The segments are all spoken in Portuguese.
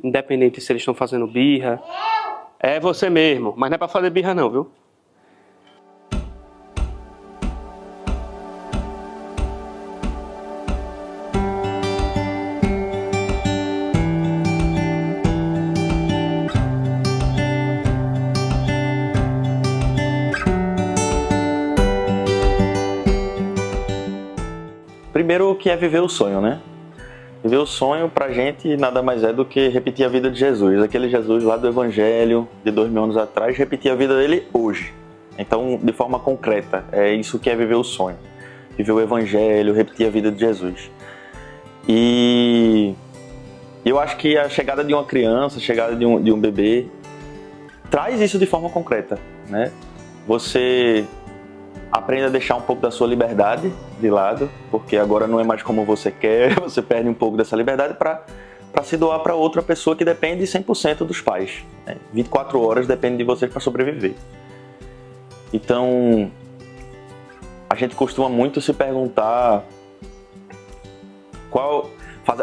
independente se eles estão fazendo birra. É você mesmo, mas não é pra fazer birra não, viu? Primeiro, o que é viver o sonho, né? Viver o sonho pra gente nada mais é do que repetir a vida de Jesus. Aquele Jesus lá do Evangelho de 2000 anos atrás, repetir a vida dele hoje. Então, de forma concreta, é isso que é viver o sonho. Viver o Evangelho, repetir a vida de Jesus. E eu acho que a chegada de uma criança, a chegada de um bebê, traz isso de forma concreta, né? Você aprende a deixar um pouco da sua liberdade de lado, porque agora não é mais como você quer, você perde um pouco dessa liberdade para se doar para outra pessoa que depende 100% dos pais. Né? 24 horas depende de vocês para sobreviver. Então, a gente costuma muito se perguntar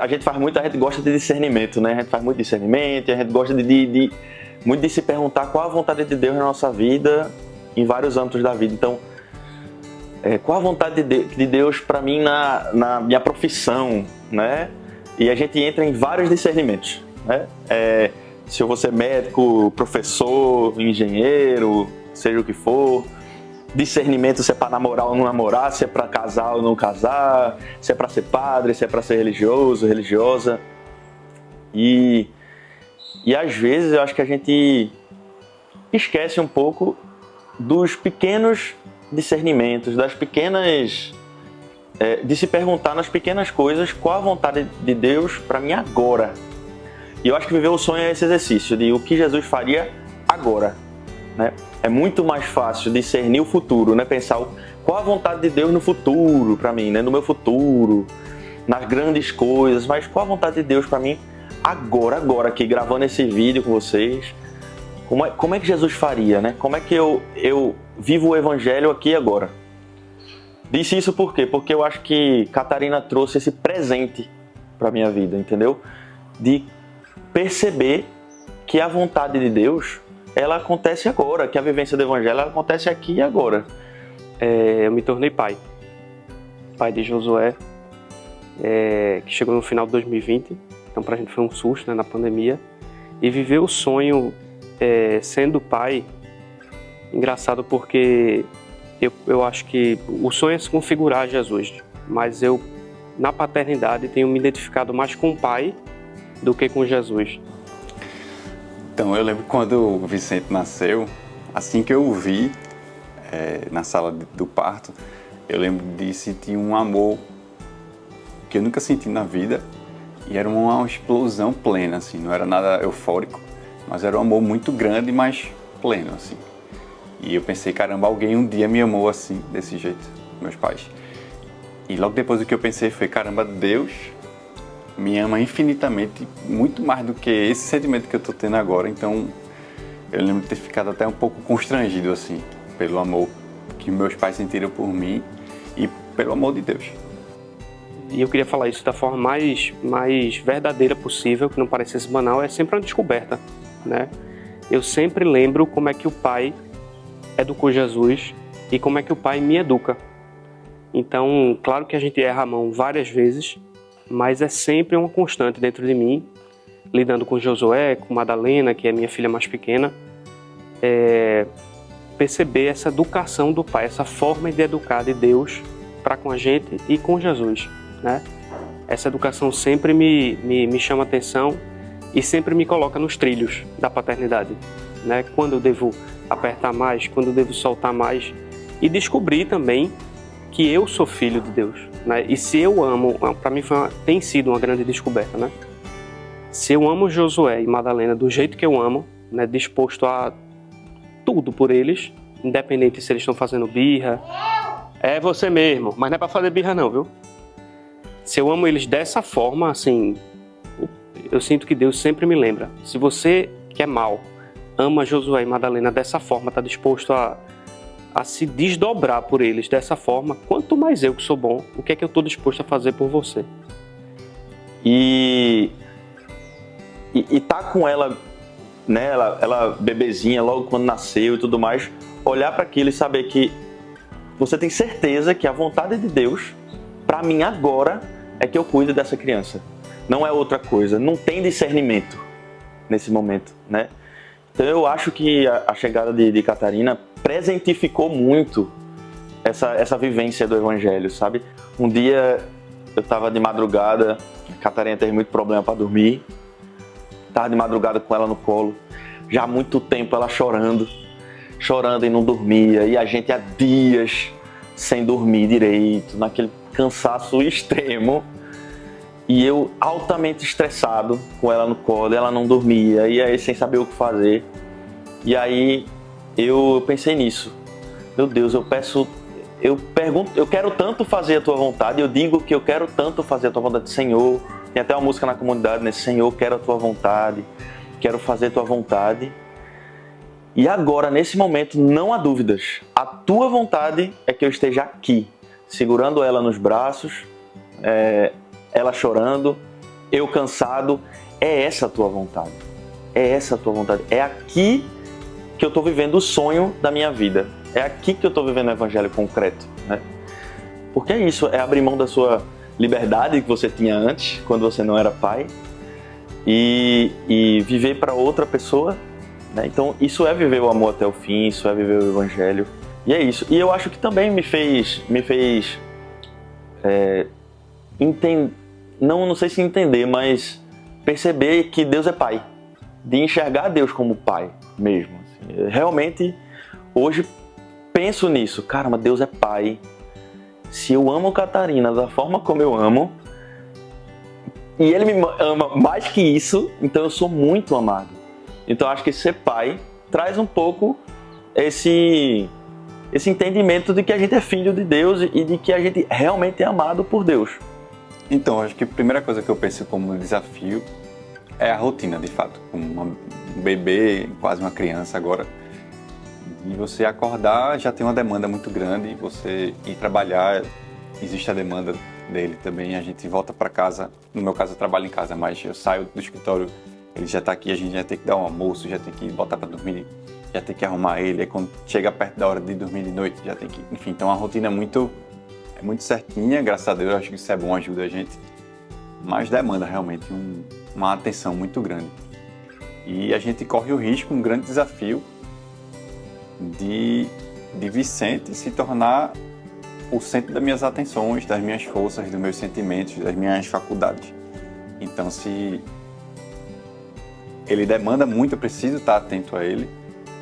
a gente gosta de discernimento, né? A gente faz muito discernimento, a gente gosta muito de se perguntar qual a vontade de Deus na nossa vida, em vários âmbitos da vida. Então, qual a vontade de Deus para mim na minha profissão, né? E a gente entra em vários discernimentos, né? Se eu vou ser médico, professor, engenheiro, seja o que for. Discernimento se é para namorar ou não namorar, se é para casar ou não casar, se é para ser padre, se é para ser religioso, religiosa. E às vezes eu acho que a gente esquece um pouco dos pequenos discernimentos, das pequenas... de se perguntar nas pequenas coisas qual a vontade de Deus para mim agora. E eu acho que viver o sonho é esse exercício de o que Jesus faria agora, né? É muito mais fácil discernir o futuro, né? Pensar qual a vontade de Deus no futuro para mim, né? No meu futuro, nas grandes coisas, mas qual a vontade de Deus para mim agora aqui, gravando esse vídeo com vocês. Como é que Jesus faria, né? Como é que eu vivo o Evangelho aqui e agora? Disse isso por quê? Porque eu acho que Catarina trouxe esse presente para a minha vida, entendeu? De perceber que a vontade de Deus, ela acontece agora, que a vivência do Evangelho ela acontece aqui e agora. Eu me tornei pai de Josué, que chegou no final de 2020, então pra gente foi um susto, né, na pandemia, e viver o sonho sendo pai, engraçado porque eu acho que o sonho é se configurar a Jesus, mas eu, na paternidade, tenho me identificado mais com o pai do que com Jesus. Então, eu lembro quando o Vicente nasceu, assim que eu o vi na sala do parto, eu lembro de sentir um amor que eu nunca senti na vida, e era uma explosão plena, assim, não era nada eufórico, mas era um amor muito grande, mas pleno, assim. E eu pensei, caramba, alguém um dia me amou assim, desse jeito, meus pais. E logo depois o que eu pensei foi, caramba, Deus me ama infinitamente, muito mais do que esse sentimento que eu tô tendo agora. Então, eu lembro de ter ficado até um pouco constrangido, assim, pelo amor que meus pais sentiram por mim e pelo amor de Deus. E eu queria falar isso da forma mais verdadeira possível, que não parecesse banal, é sempre uma descoberta, né? Eu sempre lembro como é que o pai educou Jesus e como é que o pai me educa. Então, claro que a gente erra a mão várias vezes, mas é sempre uma constante dentro de mim, lidando com Josué, com Madalena, que é minha filha mais pequena, perceber essa educação do pai, essa forma de educar de Deus para com a gente e com Jesus, né? Essa educação sempre me chama atenção e sempre me coloca nos trilhos da paternidade, né? Quando eu devo apertar mais, quando eu devo soltar mais, e descobrir também que eu sou filho de Deus, né? E se eu amo, para mim tem sido uma grande descoberta, né? Se eu amo Josué e Madalena do jeito que eu amo, né, disposto a tudo por eles, independente se eles estão fazendo birra, é você mesmo, mas não é para fazer birra não, viu? Se eu amo eles dessa forma, assim, eu sinto que Deus sempre me lembra. Se você que é mau ama Josué e Madalena dessa forma, está disposto a se desdobrar por eles dessa forma, quanto mais eu que sou bom, o que é que eu estou disposto a fazer por você? E e tá com ela, né, ela bebezinha, logo quando nasceu e tudo mais, olhar para aquilo e saber que você tem certeza que a vontade de Deus, para mim agora, é que eu cuido dessa criança. Não é outra coisa, não tem discernimento nesse momento, né? Então eu acho que a chegada de Catarina presentificou muito essa vivência do Evangelho, sabe? Um dia eu estava de madrugada, a Catarina teve muito problema para dormir, estava de madrugada com ela no colo, já há muito tempo ela chorando e não dormia, e a gente há dias sem dormir direito, naquele cansaço extremo, e eu altamente estressado com ela no colo, ela não dormia, e aí sem saber o que fazer. E aí eu pensei nisso. Meu Deus, eu quero tanto fazer a tua vontade, eu digo que eu quero tanto fazer a tua vontade, Senhor. Tem até uma música na comunidade, né? Senhor, quero a tua vontade, quero fazer a tua vontade. E agora, nesse momento, não há dúvidas. A tua vontade é que eu esteja aqui, segurando ela nos braços, ela chorando, eu cansado. É essa a tua vontade. É essa a tua vontade. É aqui que eu estou vivendo o sonho da minha vida. É aqui que eu estou vivendo o evangelho concreto, né? Porque é isso, é abrir mão da sua liberdade que você tinha antes, quando você não era pai, e viver para outra pessoa, né? Então isso é viver o amor até o fim, isso é viver o evangelho. E é isso. E eu acho que também me fez não sei se entender, mas perceber que Deus é pai, de enxergar Deus como pai mesmo. Assim. Realmente, hoje penso nisso, caramba, Deus é pai. Se eu amo Catarina da forma como eu amo, e Ele me ama mais que isso, então eu sou muito amado. Então acho que ser pai traz um pouco esse entendimento de que a gente é filho de Deus e de que a gente realmente é amado por Deus. Então, acho que a primeira coisa que eu penso como desafio é a rotina, de fato. Um bebê, quase uma criança agora, e você acordar já tem uma demanda muito grande, você ir trabalhar, existe a demanda dele também, a gente volta para casa, no meu caso eu trabalho em casa, mas eu saio do escritório, ele já está aqui, a gente já tem que dar um almoço, já tem que botar para dormir, já tem que arrumar ele, aí quando chega perto da hora de dormir de noite, já tem que... Enfim, então a rotina é muito certinha, graças a Deus, eu acho que isso é bom, ajuda a gente, mas demanda realmente uma atenção muito grande. E a gente corre o risco, um grande desafio, de Vicente se tornar o centro das minhas atenções, das minhas forças, dos meus sentimentos, das minhas faculdades. Então, se ele demanda muito, eu preciso estar atento a ele,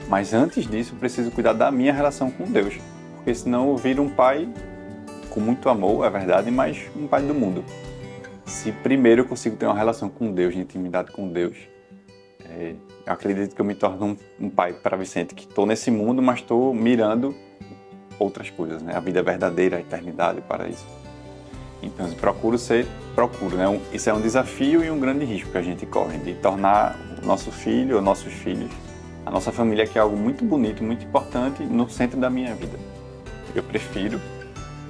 mas antes disso eu preciso cuidar da minha relação com Deus, porque senão eu viro um pai com muito amor, é verdade, mas um pai do mundo. Se primeiro eu consigo ter uma relação com Deus, de intimidade com Deus, eu acredito que eu me torno um pai para Vicente, que estou nesse mundo, mas estou mirando outras coisas, né? A vida verdadeira, a eternidade, o paraíso. Então, eu procuro, né? Isso é um desafio e um grande risco que a gente corre, de tornar o nosso filho ou nossos filhos, a nossa família, que é algo muito bonito, muito importante, no centro da minha vida. Eu prefiro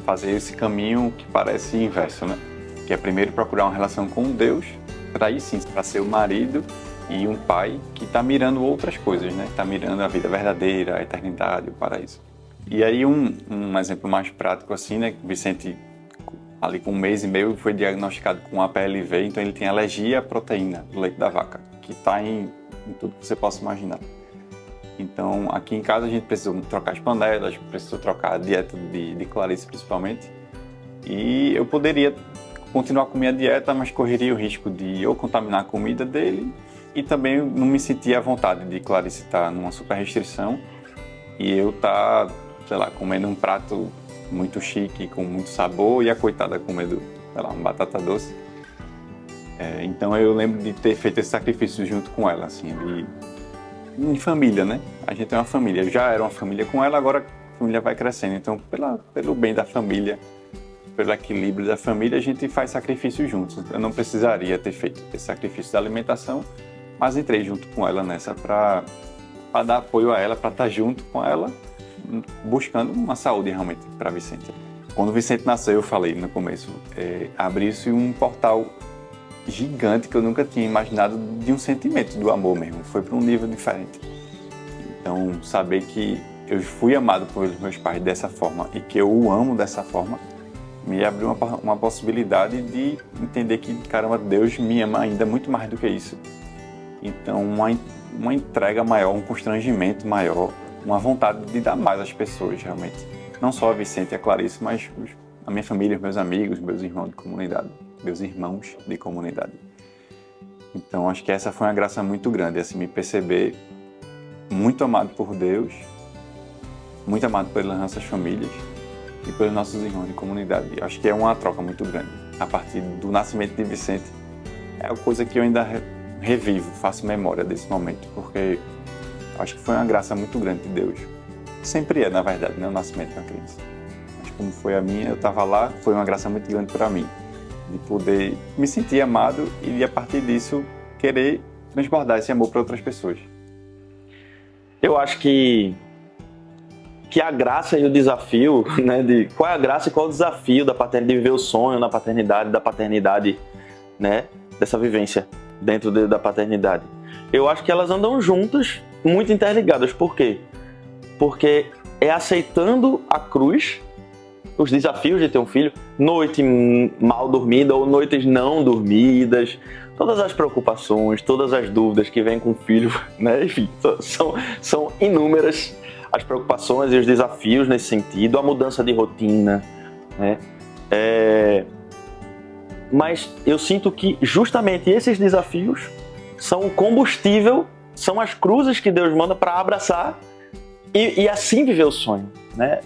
fazer esse caminho que parece inverso, né? Que é primeiro procurar uma relação com Deus, para aí sim, para ser o marido e um pai que está mirando outras coisas, né? Está mirando a vida verdadeira, a eternidade, o paraíso. E aí um exemplo mais prático assim, né? Vicente, ali com 1 mês e meio, foi diagnosticado com APLV, então ele tem alergia à proteína do leite da vaca, que está em tudo que você possa imaginar. Então, aqui em casa a gente precisou trocar as panelas, precisou trocar a dieta de Clarice principalmente, e eu poderia continuar a comer a dieta, mas correria o risco de eu contaminar a comida dele, e também não me sentia à vontade de Clarice estar numa super restrição e eu estar, sei lá, comendo um prato muito chique, com muito sabor, e a coitada comendo, sei lá, uma batata doce. Então eu lembro de ter feito esse sacrifício junto com ela, assim, em família, né? A gente é uma família, eu já era uma família com ela, agora a família vai crescendo, então pelo bem da família, pelo equilíbrio da família, a gente faz sacrifícios juntos. Eu não precisaria ter feito esse sacrifício da alimentação, mas entrei junto com ela nessa para dar apoio a ela, para estar junto com ela, buscando uma saúde realmente para Vicente. Quando o Vicente nasceu, eu falei no começo, abriu-se um portal gigante que eu nunca tinha imaginado, de um sentimento do amor mesmo. Foi para um nível diferente. Então, saber que eu fui amado pelos meus pais dessa forma e que eu o amo dessa forma, me abriu uma possibilidade de entender que, caramba, Deus me ama ainda muito mais do que isso. Então, uma entrega maior, um constrangimento maior, uma vontade de dar mais às pessoas, realmente. Não só a Vicente e a Clarice, mas a minha família, meus amigos, meus irmãos de comunidade. Então, acho que essa foi uma graça muito grande, assim, me perceber muito amado por Deus, muito amado pelas nossas famílias e pelos nossos irmãos de comunidade. Acho que é uma troca muito grande. A partir do nascimento de Vicente, é uma coisa que eu ainda revivo, faço memória desse momento, porque acho que foi uma graça muito grande de Deus. Sempre é, na verdade, né, o nascimento de uma criança. Mas como foi a minha, eu estava lá, foi uma graça muito grande para mim, de poder me sentir amado e, a partir disso, querer transbordar esse amor para outras pessoas. Eu acho que a graça e o desafio, né, de qual é a graça e qual é o desafio da paternidade, de viver o sonho na paternidade, da paternidade, né, dessa vivência dentro da paternidade. Eu acho que elas andam juntas, muito interligadas. Por quê? Porque é aceitando a cruz, os desafios de ter um filho, noite mal dormida ou noites não dormidas, todas as preocupações, todas as dúvidas que vêm com o filho, né? Enfim, são inúmeras as preocupações e os desafios nesse sentido, a mudança de rotina, né? Mas eu sinto que justamente esses desafios são o combustível, são as cruzes que Deus manda para abraçar e assim viver o sonho, né?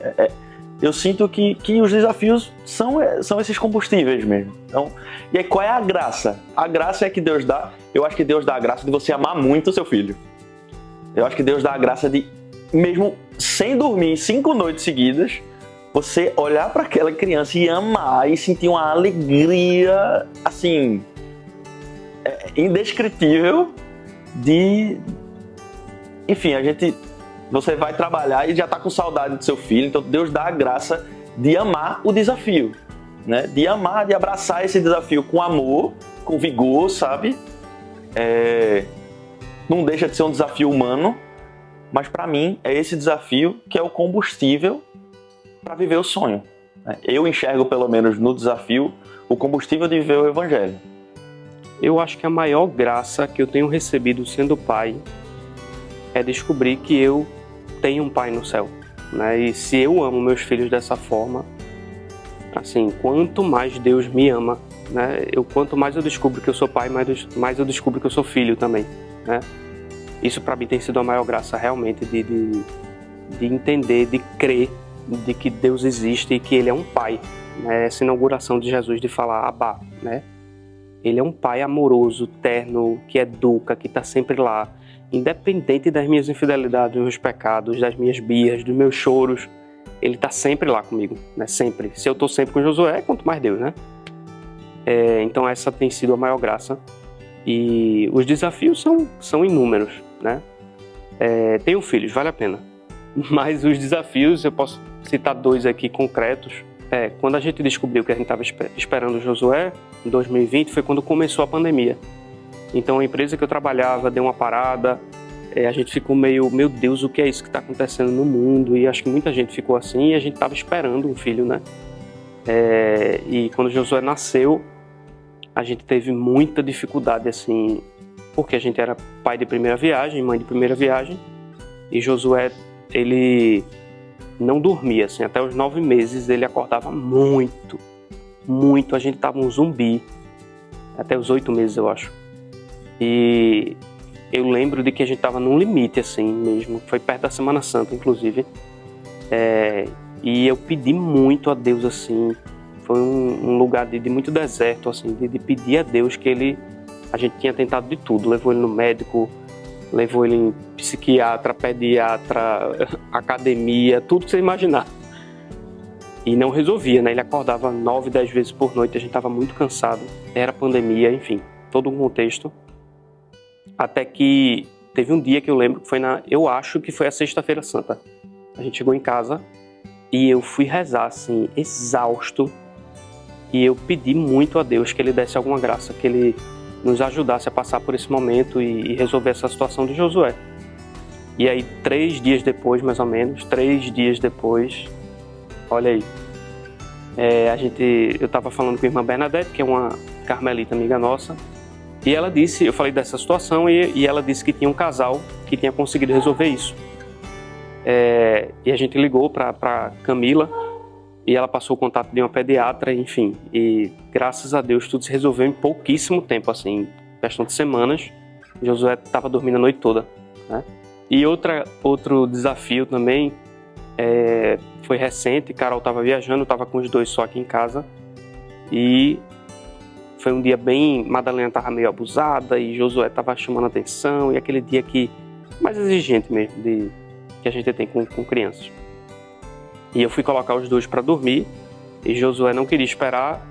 Eu sinto que os desafios são esses combustíveis mesmo. Então, e aí qual é a graça? A graça é que Deus dá, eu acho que Deus dá a graça de você amar muito o seu filho. Eu acho que Deus dá a graça de, mesmo sem dormir 5 noites seguidas, você olhar para aquela criança e amar e sentir uma alegria, assim, indescritível de... Enfim, você vai trabalhar e já está com saudade do seu filho, então Deus dá a graça de amar o desafio, né? De amar, de abraçar esse desafio com amor, com vigor, sabe? Não deixa de ser um desafio humano, mas para mim é esse desafio que é o combustível para viver o sonho. Eu enxergo, pelo menos no desafio, o combustível de viver o Evangelho. Eu acho que a maior graça que eu tenho recebido sendo pai é descobrir que eu tenho um pai no céu, né? E se eu amo meus filhos dessa forma, assim, quanto mais Deus me ama, né? Quanto mais eu descubro que eu sou pai, mais eu descubro que eu sou filho também, né? Isso para mim tem sido a maior graça realmente de entender, de crer de que Deus existe e que Ele é um pai, né? Essa inauguração de Jesus de falar Abba, né? Ele é um pai amoroso, terno, que educa, que está sempre lá, independente das minhas infidelidades, dos meus pecados, das minhas birras, dos meus choros. Ele está sempre lá comigo, né? Sempre. Se eu estou sempre com Josué, quanto mais Deus, né? Então essa tem sido a maior graça. E os desafios são inúmeros, né? Tenho filhos, vale a pena. Mas os desafios, eu posso citar 2 aqui concretos. Quando a gente descobriu que a gente estava esperando Josué, em 2020, foi quando começou a pandemia. Então a empresa que eu trabalhava deu uma parada, a gente ficou meio, meu Deus, o que é isso que está acontecendo no mundo? E acho que muita gente ficou assim, e a gente estava esperando um filho, né? E quando Josué nasceu, a gente teve muita dificuldade, assim, porque a gente era pai de primeira viagem, mãe de primeira viagem, e Josué, ele não dormia, assim, até os 9 meses ele acordava muito, a gente tava um zumbi, até os 8 meses, eu acho. E eu lembro de que a gente tava num limite, assim, mesmo, foi perto da Semana Santa, inclusive, e eu pedi muito a Deus, assim, foi um lugar de muito deserto, assim, de pedir a Deus que a gente tinha tentado de tudo, levou ele no médico, levou ele em psiquiatra, pediatra, academia, tudo que você imaginar. E não resolvia, né? Ele acordava 9, 10 vezes por noite, a gente estava muito cansado, era pandemia, enfim, todo um contexto. Até que teve um dia que eu lembro que eu acho que foi a Sexta-feira Santa. A gente chegou em casa e eu fui rezar, assim, exausto. E eu pedi muito a Deus que Ele desse alguma graça, que Ele nos ajudasse a passar por esse momento e resolver essa situação de Josué. E aí, 3 dias depois, mais ou menos, 3 dias depois, olha aí, eu estava falando com a irmã Bernadette, que é uma carmelita amiga nossa, e ela disse, eu falei dessa situação, e ela disse que tinha um casal que tinha conseguido resolver isso. E a gente ligou para Camila, e ela passou o contato de uma pediatra, enfim, e graças a Deus tudo se resolveu em pouquíssimo tempo, assim, questão de semanas. Josué estava dormindo a noite toda, né? E outro desafio também foi recente. Carol estava viajando, estava com os 2 só aqui em casa, e foi um dia bem... Madalena estava meio abusada e Josué estava chamando atenção, e aquele dia mais exigente mesmo que a gente tem com crianças. E eu fui colocar os 2 para dormir, e Josué não queria esperar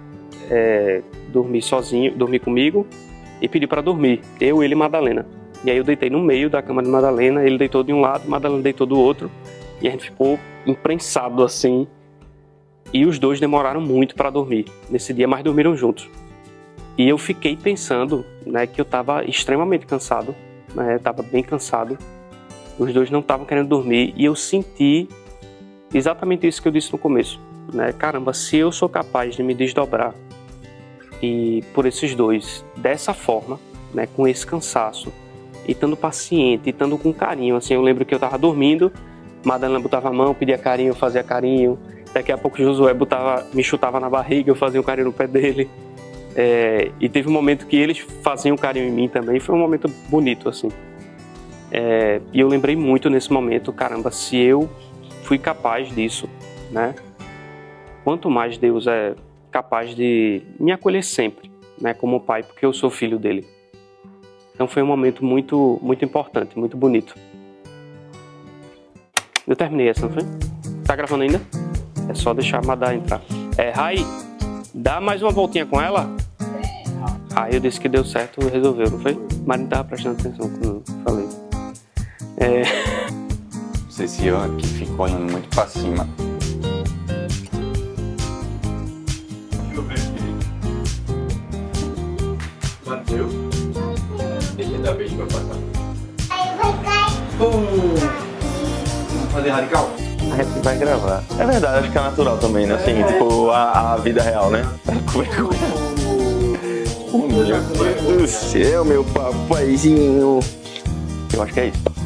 dormir sozinho, dormir comigo, e pediu para dormir, eu, ele e Madalena. E aí eu deitei no meio da cama de Madalena, ele deitou de um lado, Madalena deitou do outro, e a gente ficou imprensado assim, e os 2 demoraram muito para dormir nesse dia, mas dormiram juntos. E eu fiquei pensando, né, que eu estava extremamente cansado, né, estava bem cansado, os 2 não estavam querendo dormir, e eu senti exatamente isso que eu disse no começo, né? Caramba, se eu sou capaz de me desdobrar e por esses 2, dessa forma, né, com esse cansaço, e estando paciente, e estando com carinho, assim, eu lembro que eu estava dormindo, Madalena botava a mão, pedia carinho, eu fazia carinho, daqui a pouco Josué me chutava na barriga, eu fazia um carinho no pé dele, e teve um momento que eles faziam carinho em mim também, foi um momento bonito, assim. E eu lembrei muito nesse momento, caramba, se eu fui capaz disso, né? Quanto mais Deus é capaz de me acolher sempre, né, como pai, porque eu sou filho dele. Então foi um momento muito, muito importante, muito bonito. Eu terminei essa, não foi? Tá gravando ainda? É só deixar a Madá entrar. Rai, dá mais uma voltinha com ela? Aí eu disse que deu certo e resolveu, não foi? Mas não tava prestando atenção quando eu falei. Não sei se eu aqui fico olhando muito pra cima. Deixa eu ver aqui. Bateu. Deixa eu dar beijo pra passar. Vamos fazer radical? A gente vai gravar. É verdade, acho que é natural também, né? Assim, tipo, a vida real, né? Meu Deus do céu, meu papaizinho. Eu acho que é isso.